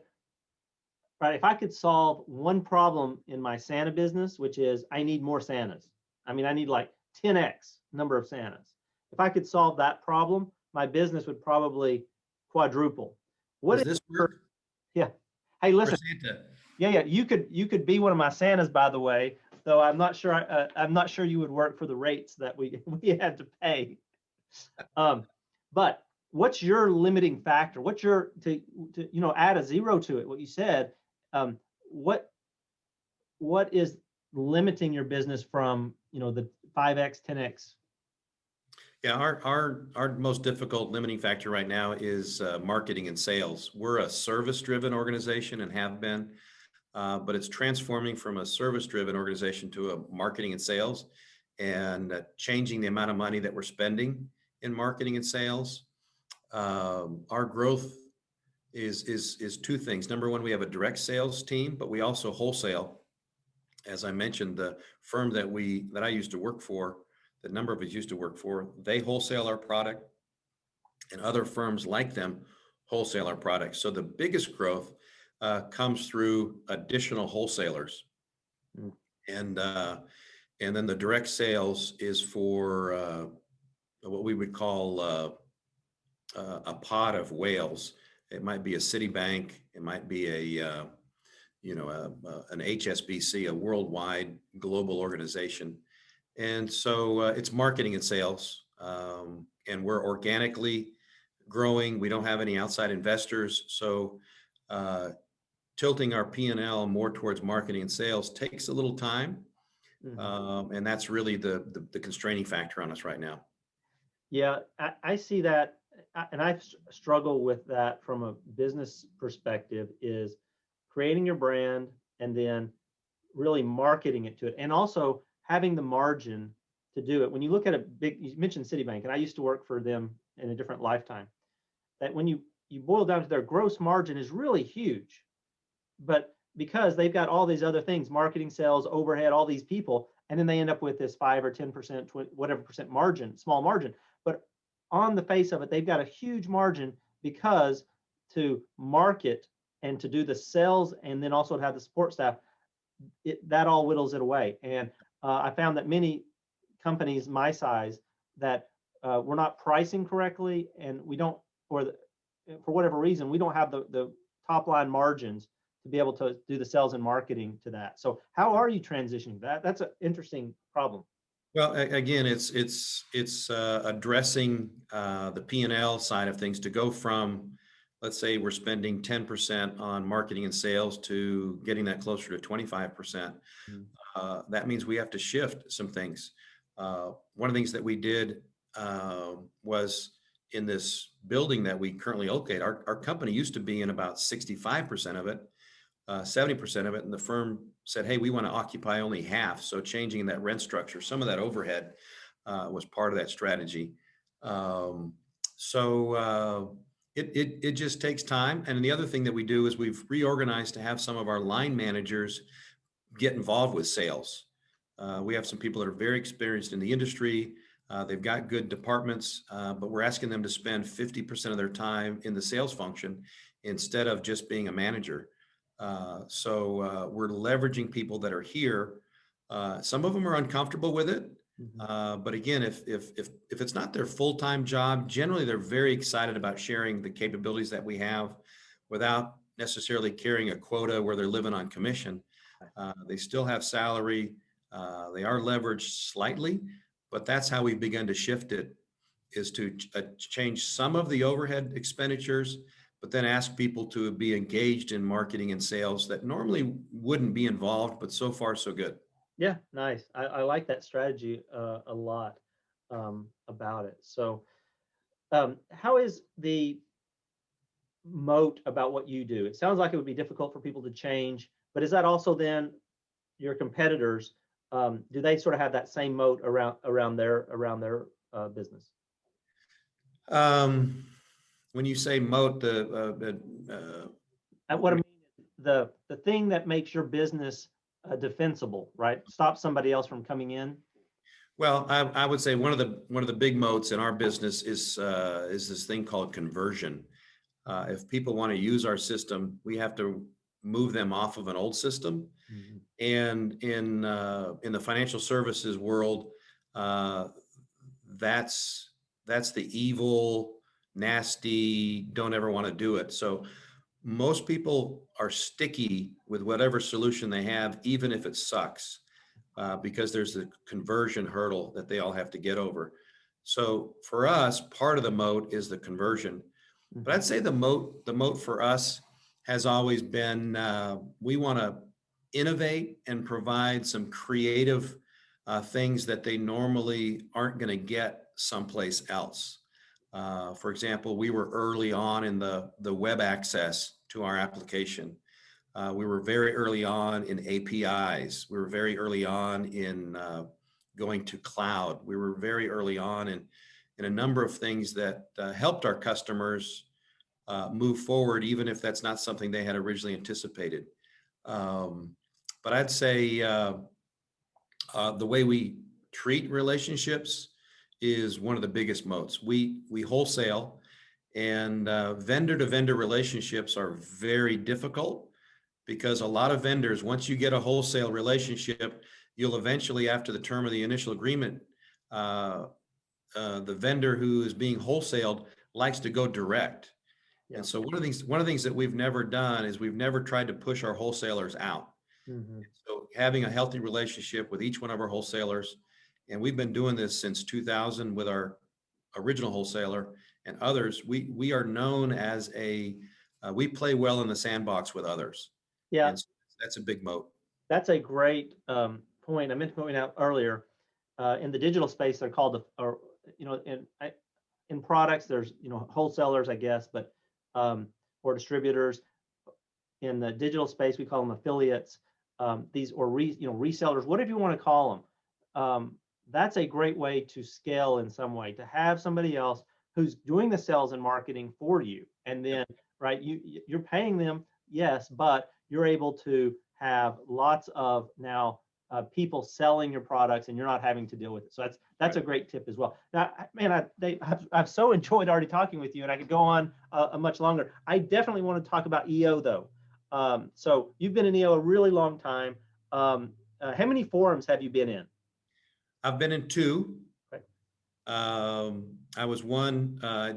I could solve one problem in my Santa business, which is I need more Santas. I mean, I need like 10x number of Santas. If I could solve that problem, my business would probably quadruple. What Does is this your, work yeah. Hey, for listen, Santa? yeah, you could be one of my Santas, by the way, though I'm not sure you would work for the rates that we we had to pay. Um, but what's your limiting factor? What's your to add a zero to it? What you said. Um, what what is limiting your business from the 5x, 10x? Yeah, our most difficult limiting factor right now is marketing and sales. We're a service-driven organization and have been, but it's transforming from a service-driven organization to a marketing and sales, and changing the amount of money that we're spending in marketing and sales. Our growth is two things. Number one, we have a direct sales team, but we also wholesale. As I mentioned, the firm that I used to work for, the number of us used to work for, they wholesale our product, and other firms like them wholesale our product. So the biggest growth comes through additional wholesalers, Mm. and and then the direct sales is for what we would call a pot of whales. It might be a Citibank, it might be an HSBC, a worldwide global organization. And so it's marketing and sales, and we're organically growing. We don't have any outside investors, so uh, tilting our P&L more towards marketing and sales takes a little time, Mhm. and that's really the constraining factor on us right now. Yeah, I see that, and I struggle with that from a business perspective. Is creating your brand and then really marketing it to it, and also having the margin to do it. When you look at you mentioned Citibank, and I used to work for them in a different lifetime. That when you boil down to their gross margin is really huge, but because they've got all these other things, marketing, sales, overhead, all these people, and then they end up with this 5 or 10%, whatever percent margin, small margin. But on the face of it, they've got a huge margin because to market and to do the sales and then also to have the support staff, that all whittles it away. And I found that many companies my size that we're not pricing correctly, and we don't, for whatever reason, we don't have the top line margins to be able to do the sales and marketing to that. So how are you transitioning that? That's an interesting problem. Well, again, it's addressing the P&L side of things to go from, let's say we're spending 10% on marketing and sales to getting that closer to 25%. Mm. That means we have to shift some things. One of the things that we did was in this building that we currently locate, our company used to be in about 65% of it, 70% of it, and the firm said, "Hey, we want to occupy only half." So changing that rent structure, some of that overhead was part of that strategy. Um, so it just takes time. And the other thing that we do is we've reorganized to have some of our line managers get involved with sales. We have some people that are very experienced in the industry. They've got good departments, but we're asking them to spend 50% of their time in the sales function instead of just being a manager. We're leveraging people that are here. Some of them are uncomfortable with it. But again, if it's not their full-time job, generally they're very excited about sharing the capabilities that we have without necessarily carrying a quota where they're living on commission. They still have salary. They are leveraged slightly, but that's how we've begun to shift it, is to change some of the overhead expenditures, but then ask people to be engaged in marketing and sales that normally wouldn't be involved, but so far so good. Yeah, nice. I like that strategy a lot about it. So, how is the moat about what you do? It sounds like it would be difficult for people to change, but is that also then your competitors? Do they sort of have that same moat around their business? When you say moat, And what I mean is the thing that makes your business defensible, right? Stop somebody else from coming in. well, I would say one of the big moats in our business is this thing called conversion. If people want to use our system, we have to move them off of an old system. Mhm. And in the financial services world, uh, that's the evil, nasty, don't ever want to do it. So most people are sticky with whatever solution they have, even if it sucks, because there's a conversion hurdle that they all have to get over. So for us, part of the moat is the conversion. But Mhm. I'd say the moat for us has always been, we want to innovate and provide some creative things that they normally aren't going to get someplace else. For example, we were early on in the web access to our application. We were very early on in APIs. We were very early on in going to cloud. We were very early on in a number of things that helped our customers move forward, even if that's not something they had originally anticipated. Um, but I'd say the way we treat relationships is one of the biggest moats. We wholesale, and vendor to vendor relationships are very difficult because a lot of vendors, once you get a wholesale relationship, you'll eventually, after the term of the initial agreement, uh, the vendor who is being wholesaled likes to go direct. Yeah. And so one of the things that we've never done is we've never tried to push our wholesalers out. Mhm. So having a healthy relationship with each one of our wholesalers, and we've been doing this since 2000 with our original wholesaler and others, we are known as we play well in the sandbox with others. Yeah, And so that's a big moat. that's a great point. I meant to point out earlier, in the digital space, they're called or in products, there's wholesalers, I guess, but or distributors. In the digital space, we call them affiliates. These or resellers, whatever you want to call them. That's a great way to scale in some way, to have somebody else who's doing the sales and marketing for you, and then right, you're paying them, yes, but you're able to have lots of now people selling your products, and you're not having to deal with it. So that's Right. a great tip as well. Now, man, I've so enjoyed already talking with you, and I could go on a much longer. I definitely want to talk about EO though. So you've been in EO a really long time. How many forums have you been in? I've been in two. Right. I was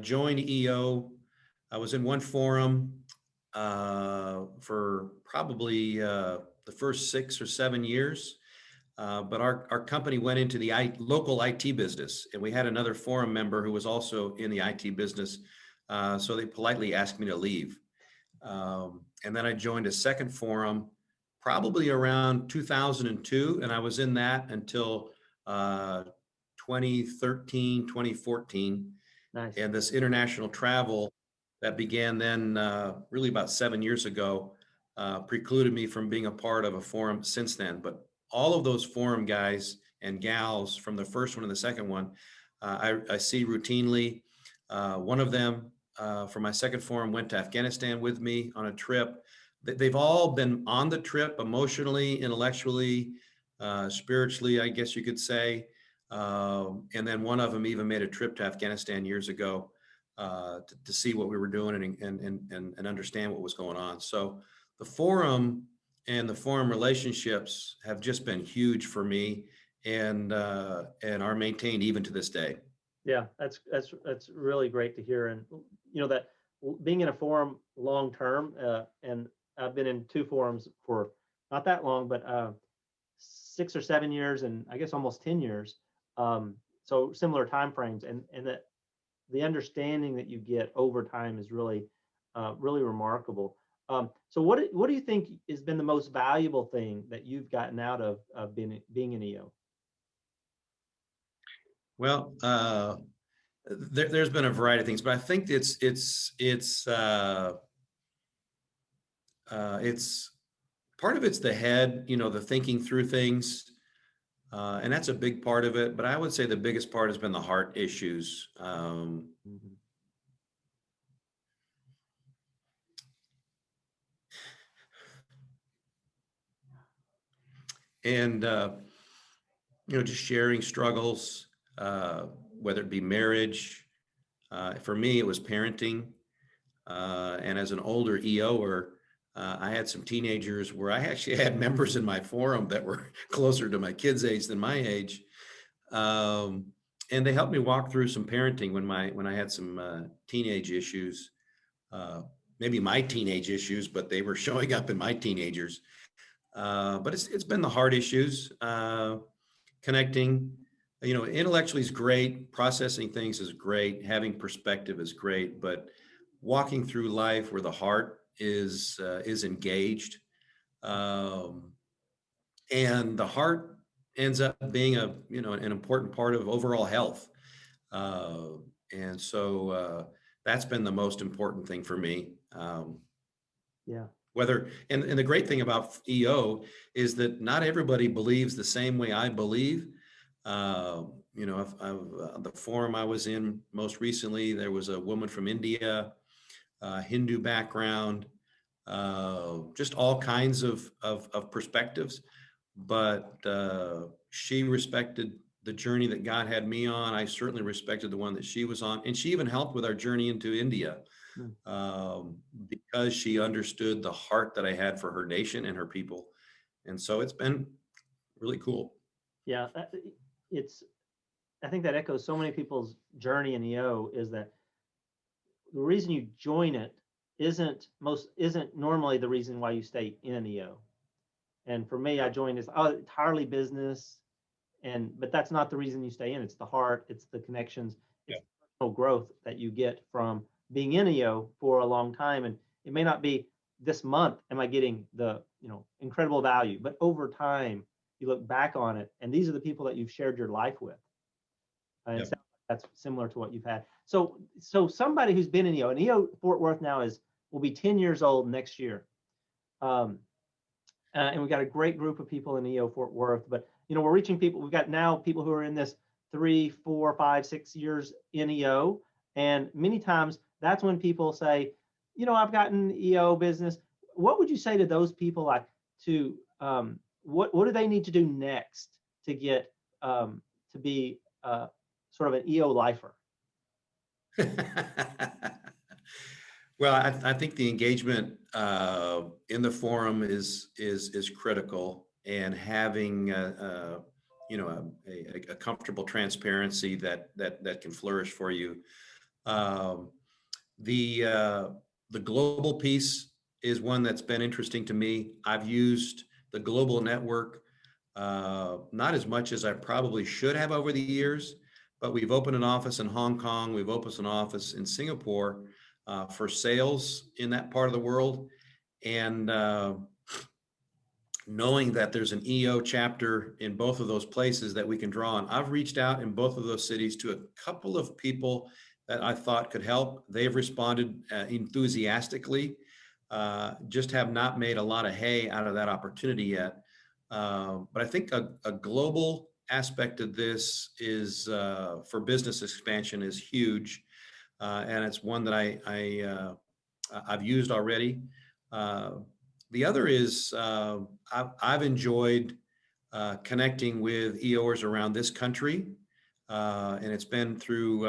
joined EO. I was in one forum for probably the first 6 or 7 years. But our company went into the local IT business, and we had another forum member who was also in the IT business. So they politely asked me to leave. And then I joined a second forum probably around 2002, and I was in that until 2013, 2014. Nice. And this international travel that began then really about 7 years ago precluded me from being a part of a forum since then. But all of those forum guys and gals from the first one and the second one, I see routinely. One of them for my second forum went to Afghanistan with me on a trip. They've all been on the trip emotionally, intellectually, spiritually, I guess you could say. And then one of them even made a trip to Afghanistan years ago to see what we were doing and understand what was going on. So the forum and the forum relationships have just been huge for me, and are maintained even to this day. Yeah, that's really great to hear. And that being in a forum long term, and I've been in two forums for not that long, but 6 or 7 years, and I guess almost 10 years. So similar time frames, and that the understanding that you get over time is really really remarkable. So what do you think has been the most valuable thing that you've gotten out of being an EO? Well, there's been a variety of things, but I think it's part of it's the head, the thinking through things, and that's a big part of it. But I would say the biggest part has been the heart issues. Mhm. And just sharing struggles, whether it be marriage. For me, it was parenting. And as an older EOer, I had some teenagers where I actually had members in my forum that were closer to my kids' age than my age. Um, and they helped me walk through some parenting when I had some teenage issues, uh, maybe my teenage issues, but they were showing up in my teenagers. But it's been the hard issues, connecting. Intellectually is great, processing things is great, having perspective is great, but walking through life where the heart is engaged, um, and the heart ends up being an important part of overall health. Uh, and so that's been the most important thing for me. Yeah. Whether and the great thing about EO is that not everybody believes the same way I believe. The forum I was in most recently, there was a woman from India, Hindu background, just all kinds of perspectives. But she respected the journey that God had me on. I certainly respected the one that she was on, and she even helped with our journey into India, Mm. because she understood the heart that I had for her nation and her people. And so it's been really cool. Yeah, it's. I think that echoes so many people's journey in EO is that the reason you join it isn't normally the reason why you stay in EO. And for me, I Yep. joined as entirely business, but that's not the reason you stay in. It's the heart, it's the connections, it's Yep. the personal growth that you get from being in EO for a long time. And it may not be this month am I getting the incredible value, but over time you look back on it, and these are the people that you've shared your life with. And it Yep. sounds like that's similar to what you've had. So somebody who's been in EO, and EO Fort Worth now will be 10 years old next year. Um, and we've got a great group of people in EO Fort Worth, but we're reaching people. We've got now people who are in this 3, 4, 5, 6 years in EO, and many times that's when people say, I've gotten EO business. What would you say to those people, like to what do they need to do next to get to be sort of an EO lifer? Well, I think the engagement in the forum is critical, and having a comfortable transparency that can flourish for you. Um, the uh, the global piece is one that's been interesting to me. I've used the global network, not as much as I probably should have over the years, but we've opened an office in Hong Kong. We've opened an office in Singapore for sales in that part of the world. And knowing that there's an EO chapter in both of those places that we can draw on, I've reached out in both of those cities to a couple of people that I thought could help. They've responded enthusiastically, just have not made a lot of hay out of that opportunity yet. But I think a global aspect of this is for business expansion is huge, and it's one that I've used already. Uh, the other is I've enjoyed connecting with EOers around this country, and it's been through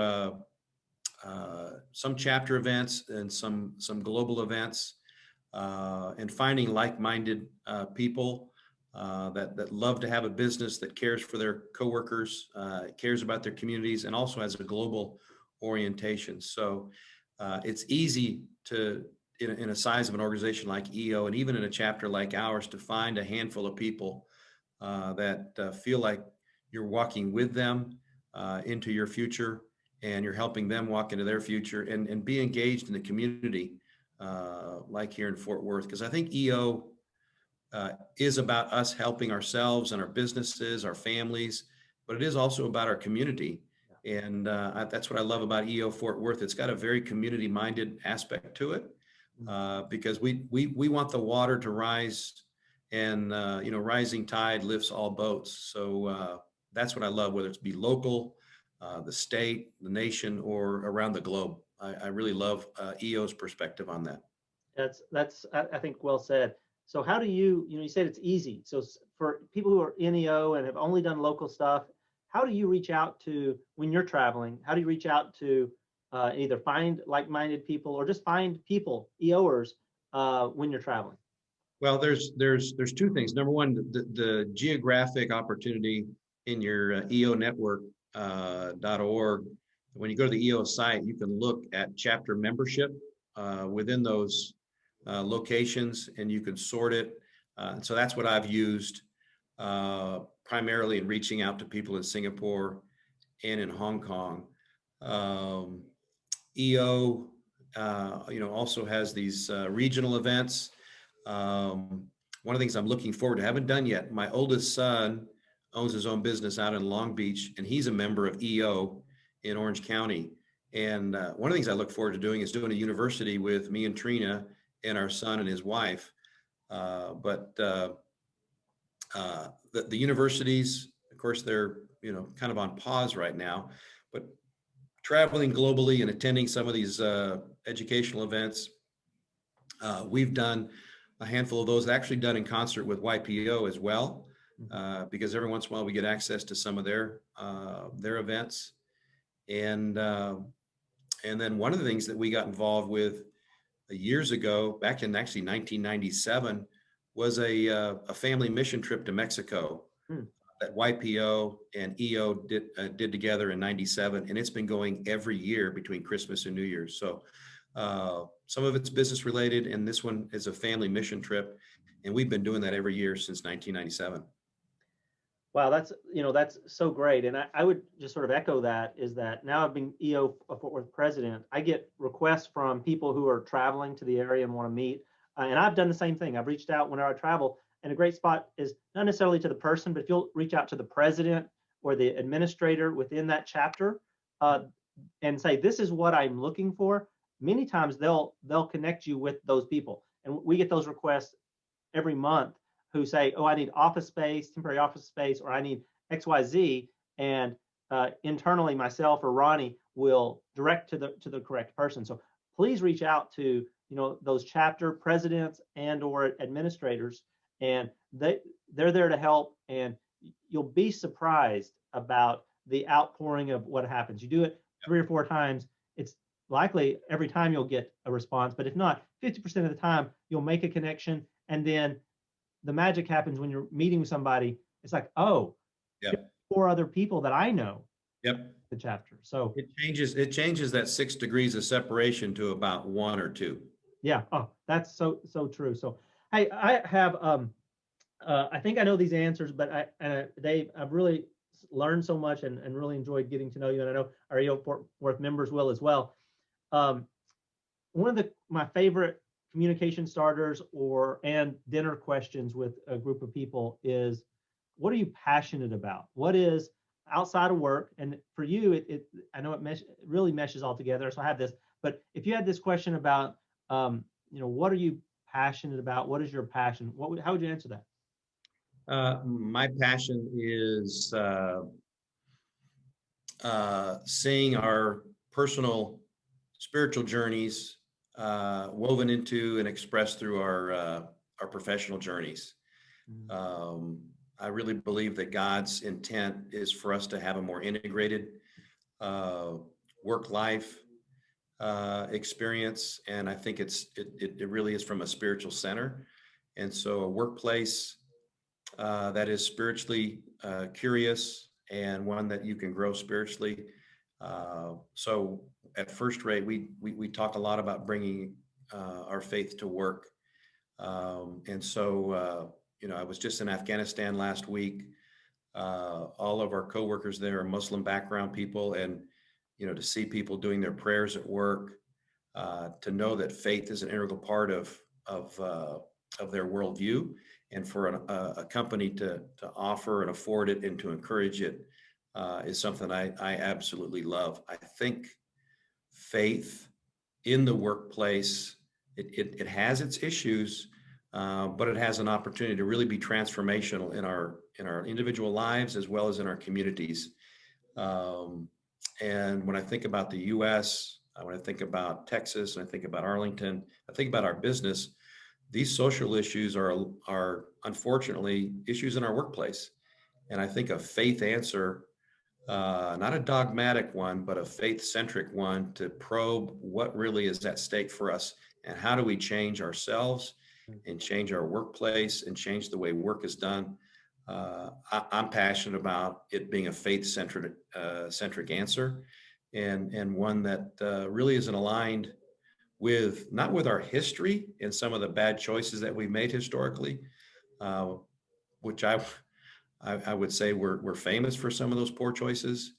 some chapter events and some global events. and finding like-minded people that love to have a business that cares for their coworkers, cares about their communities, and also has a global orientation. So it's easy to, in a size of an organization like EO, and even in a chapter like ours, to find a handful of people that feel like you're walking with them into your future, and you're helping them walk into their future, and be engaged in the community, like here in Fort Worth. Because I think EO is about us helping ourselves and our businesses, our families, but it is also about our community. And that's what I love about EO Fort Worth. It's got a very community-minded aspect to it, because we want the water to rise, and rising tide lifts all boats. So that's what I love, whether it's be local, the state, the nation, or around the globe. I really love EO's perspective on that. That's I think well said. So how do you said it's easy. So for people who are NEO and have only done local stuff, how do you reach out to when you're traveling? How do you reach out to either find like-minded people or just find people, EOers, when you're traveling? Well, there's two things. Number one, the geographic opportunity in your eonetwork.org. When you go to the EO site, you can look at chapter membership within those locations, and you can sort it. So that's what I've used primarily in reaching out to people in Singapore and in Hong Kong. EO, also has these regional events. One of the things I'm looking forward to, haven't done yet, my oldest son owns his own business out in Long Beach, and he's a member of EO in Orange County. And one of the things I look forward to doing is doing a university with me and Trina and our son and his wife. But the universities, of course, they're kind of on pause right now. But traveling globally and attending some of these educational events, we've done a handful of those, actually done in concert with YPO as well, because every once in a while we get access to some of their events. And then one of the things that we got involved with years ago, back in actually 1997, was a family mission trip to Mexico that YPO and EO did together in 97, and it's been going every year between Christmas and New Year's. So some of it's business related, and this one is a family mission trip, and we've been doing that every year since 1997. Wow, that's so great. And I would just sort of echo that, is that now I've been EO Fort Worth president, I get requests from people who are traveling to the area and want to meet. And I've done the same thing. I've reached out whenever I travel. And a great spot is not necessarily to the person, but if you'll reach out to the president or the administrator within that chapter and say, this is what I'm looking for, many times they'll connect you with those people. And we get those requests every month who say, oh, I need office space, temporary office space, or I need XYZ. And internally, myself or Ronnie will direct to the correct person. So please reach out to those chapter presidents and or administrators, and they're there to help. And you'll be surprised about the outpouring of what happens. You do it 3 or 4 times, it's likely every time you'll get a response. But if not, 50% of the time you'll make a connection, and then the magic happens when you're meeting with somebody. It's like, oh, Yep. 4 other people that I know. Yep. The chapter. So it changes that 6 degrees of separation to about 1 or 2. Yeah. Oh, that's so true. So hey, I have I think I know these answers, but Dave, I've really learned so much and really enjoyed getting to know you. And I know our EO Fort Worth members will as well. One of my favorite communication starters and dinner questions with a group of people is, what are you passionate about? What is outside of work? And for you, I know it really meshes all together. So I have this, but if you had this question about, what are you passionate about? What is your passion? How would you answer that? My passion is seeing our personal spiritual journeys woven into and expressed through our professional journeys. I really believe that God's intent is for us to have a more integrated work life, experience, and I think it really is from a spiritual center. And so a workplace that is spiritually curious and one that you can grow spiritually. So at First Rate, we talk a lot about bringing our faith to work. And so, I was just in Afghanistan last week. All of our coworkers there are Muslim background people, and to see people doing their prayers at work, to know that faith is an integral part of their worldview, and for a company to offer and afford it and to encourage it is something I absolutely love. I think faith in the workplace, it has its issues, but it has an opportunity to really be transformational in our individual lives as well as in our communities. And when I think about the U.S., when I think about Texas, and I think about Arlington, I think about our business. These social issues are unfortunately issues in our workplace, and I think a faith answer, not a dogmatic one, but a faith-centric one, to probe what really is at stake for us and how do we change ourselves and change our workplace and change the way work is done. I'm passionate about it being a faith-centric centric answer, and one that really isn't aligned with, not with our history and some of the bad choices that we made historically, which I would say we're famous for some of those poor choices,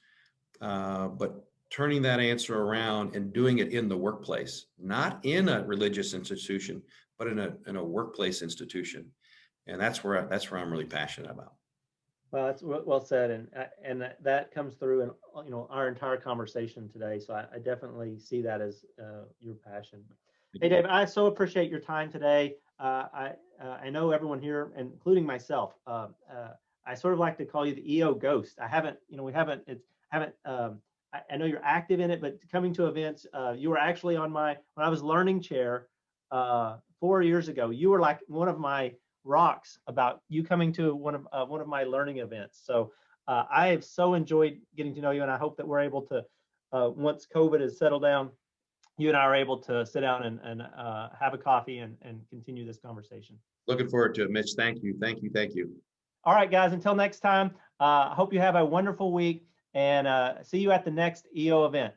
but turning that answer around and doing it in the workplace, not in a religious institution, but in a workplace institution, and that's where I'm really passionate about. Well, that's well said, and that comes through in our entire conversation today. So I definitely see that as your passion. Hey, Dave, I so appreciate your time today. I know everyone here, including myself. I sort of like to call you the EO ghost. I haven't, we haven't, haven't. I know you're active in it, but coming to events, you were actually on when I was learning chair 4 years ago. You were like one of my rocks about you coming to one of my learning events. So I have so enjoyed getting to know you, and I hope that we're able to, once COVID has settled down, you and I are able to sit down and have a coffee and continue this conversation. Looking forward to it, Mitch. Thank you. Thank you. Thank you. All right, guys, until next time, I hope you have a wonderful week, and see you at the next EO event.